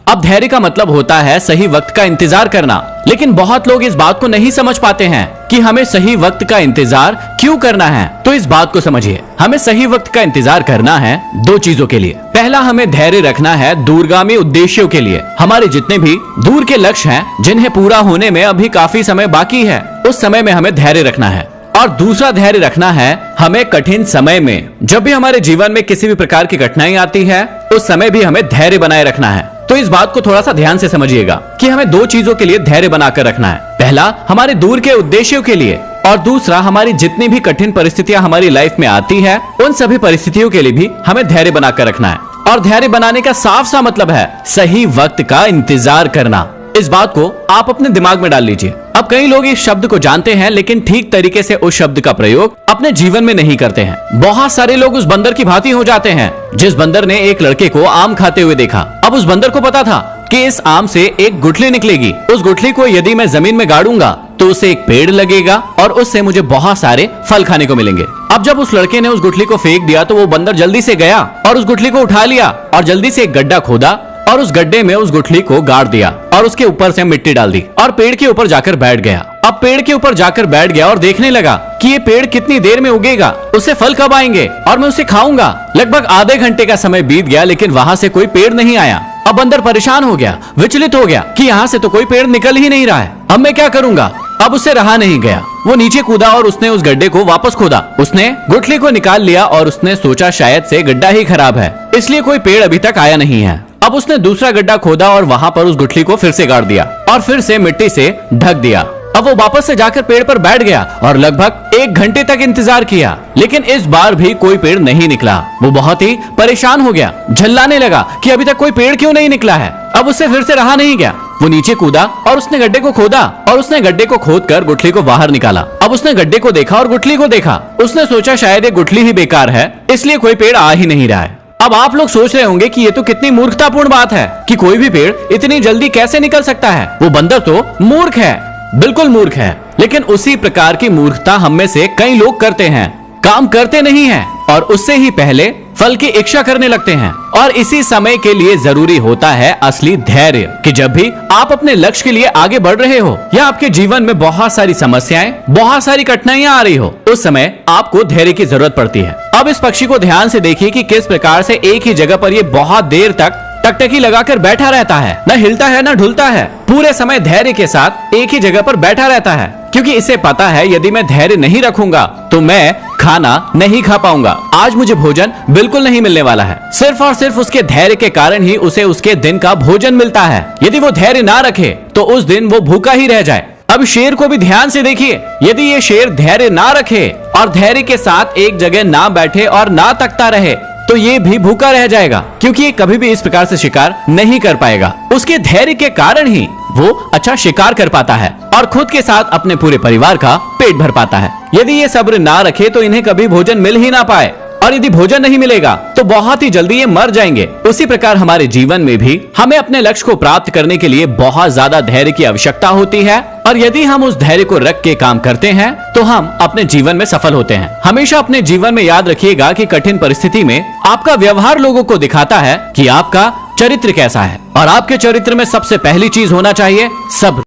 अब धैर्य का मतलब होता है सही वक्त का इंतजार करना, लेकिन बहुत लोग इस बात को नहीं समझ पाते हैं कि हमें सही वक्त का इंतजार क्यों करना है। तो इस बात को समझिए, हमें सही वक्त का इंतजार करना है दो चीजों के लिए। पहला, हमें धैर्य रखना है दूरगामी उद्देश्यों के लिए। हमारे जितने भी दूर के लक्ष्य हैं जिन्हें पूरा होने में अभी काफी समय बाकी है, उस समय में हमें धैर्य रखना है। और दूसरा धैर्य रखना है हमें कठिन समय में, जब भी हमारे जीवन में किसी भी प्रकार की कठिनाई आती है उस समय भी हमें धैर्य बनाए रखना है। तो इस बात को थोड़ा सा ध्यान से समझिएगा कि हमें दो चीजों के लिए धैर्य बनाकर रखना है। पहला, हमारे दूर के उद्देश्यों के लिए, और दूसरा, हमारी जितनी भी कठिन परिस्थितियां हमारी लाइफ में आती है उन सभी परिस्थितियों के लिए भी हमें धैर्य बनाकर रखना है। और धैर्य बनाने का साफ सा मतलब है सही वक्त का इंतजार करना। इस बात को आप अपने दिमाग में डाल लीजिए। अब कई लोग इस शब्द को जानते हैं लेकिन ठीक तरीके से उस शब्द का प्रयोग अपने जीवन में नहीं करते हैं। बहुत सारे लोग उस बंदर की भांति हो जाते हैं जिस बंदर ने एक लड़के को आम खाते हुए देखा। अब उस बंदर को पता था कि इस आम से एक गुठली निकलेगी, उस गुठली को यदि मैं जमीन में गाड़ूंगा तो उसे एक पेड़ लगेगा और उससे मुझे बहुत सारे फल खाने को मिलेंगे। अब जब उस लड़के ने उस गुठली को फेंक दिया तो वो बंदर जल्दी से गया और उस गुठली को उठा लिया और जल्दी से एक गड्ढा खोदा और उस गड्ढे में उस गुठली को गाड़ दिया और उसके ऊपर से मिट्टी डाल दी और पेड़ के ऊपर जाकर बैठ गया। अब पेड़ के ऊपर जाकर बैठ गया और देखने लगा कि ये पेड़ कितनी देर में उगेगा, उससे फल कब आएंगे और मैं उसे खाऊंगा। लगभग आधे घंटे का समय बीत गया लेकिन वहां से कोई पेड़ नहीं आया। अब बंदर परेशान हो गया, विचलित हो गया कि यहाँ से तो कोई पेड़ निकल ही नहीं रहा है, अब मैं क्या करूंगा। अब उससे रहा नहीं गया, वो नीचे कूदा और उसने उस गड्ढे को वापस खोदा। उसने गुठली को निकाल लिया और उसने सोचा शायद से गड्ढा ही खराब है इसलिए कोई पेड़ अभी तक आया नहीं है। अब उसने दूसरा गड्ढा खोदा और वहां पर उस गुठली को फिर से गाड़ दिया और फिर से मिट्टी से ढक दिया। अब वो वापस से जाकर पेड़ पर बैठ गया और लगभग 1 घंटे तक इंतजार किया लेकिन इस बार भी कोई पेड़ नहीं निकला। वो बहुत ही परेशान हो गया, झल्लाने लगा कि अभी तक कोई पेड़ क्यों नहीं निकला है। अब उससे फिर से रहा नहीं गया, वो नीचे कूदा और उसने गड्ढे को खोदा और उसने गड्ढे को खोदकर गुठली को बाहर निकाला। अब उसने गड्ढे को देखा और गुठली को देखा। उसने सोचा शायद ये गुठली ही बेकार है इसलिए कोई पेड़ आ ही नहीं रहा है। अब आप लोग सोच रहे होंगे कि ये तो कितनी मूर्खतापूर्ण बात है कि कोई भी पेड़ इतनी जल्दी कैसे निकल सकता है। वो बंदर तो मूर्ख है, बिल्कुल मूर्ख है। लेकिन उसी प्रकार की मूर्खता हम में से कई लोग करते हैं, काम करते नहीं हैं और उससे ही पहले फल की इच्छा करने लगते हैं। और इसी समय के लिए जरूरी होता है असली धैर्य कि जब भी आप अपने लक्ष्य के लिए आगे बढ़ रहे हो या आपके जीवन में बहुत सारी समस्याएं, बहुत सारी कठिनाइयां आ रही हो, उस समय आपको धैर्य की जरूरत पड़ती है। अब इस पक्षी को ध्यान से देखिए कि किस प्रकार से एक ही जगह पर ये बहुत देर तक टकटकी लगाकर बैठा रहता है, न हिलता है न ढुलता है, पूरे समय धैर्य के साथ एक ही जगह पर बैठा रहता है क्योंकि इसे पता है यदि मैं धैर्य नहीं रखूंगा तो मैं खाना नहीं खा पाऊंगा, आज मुझे भोजन बिल्कुल नहीं मिलने वाला है। सिर्फ और सिर्फ उसके धैर्य के कारण ही उसे उसके दिन का भोजन मिलता है। यदि वो धैर्य ना रखे तो उस दिन वो भूखा ही रह जाए। अब शेर को भी ध्यान से देखिए, यदि ये शेर धैर्य ना रखे और धैर्य के साथ एक जगह ना बैठे और ना तकता रहे तो ये भी भूखा रह जाएगा क्योंकि ये कभी भी इस प्रकार से शिकार नहीं कर पाएगा। उसके धैर्य के कारण ही वो अच्छा शिकार कर पाता है और खुद के साथ अपने पूरे परिवार का पेट भर पाता है। यदि ये सब्र ना रखे तो इन्हें कभी भोजन मिल ही ना पाए और यदि भोजन नहीं मिलेगा तो बहुत ही जल्दी ये मर जाएंगे। उसी प्रकार हमारे जीवन में भी हमें अपने लक्ष्य को प्राप्त करने के लिए बहुत ज्यादा धैर्य की आवश्यकता होती है और यदि हम उस धैर्य को रख के काम करते हैं तो हम अपने जीवन में सफल होते हैं। हमेशा अपने जीवन में याद रखिएगा कि कठिन परिस्थिति में आपका व्यवहार लोगों को दिखाता है कि आपका चरित्र कैसा है और आपके चरित्र में सबसे पहली चीज होना चाहिए सब्र।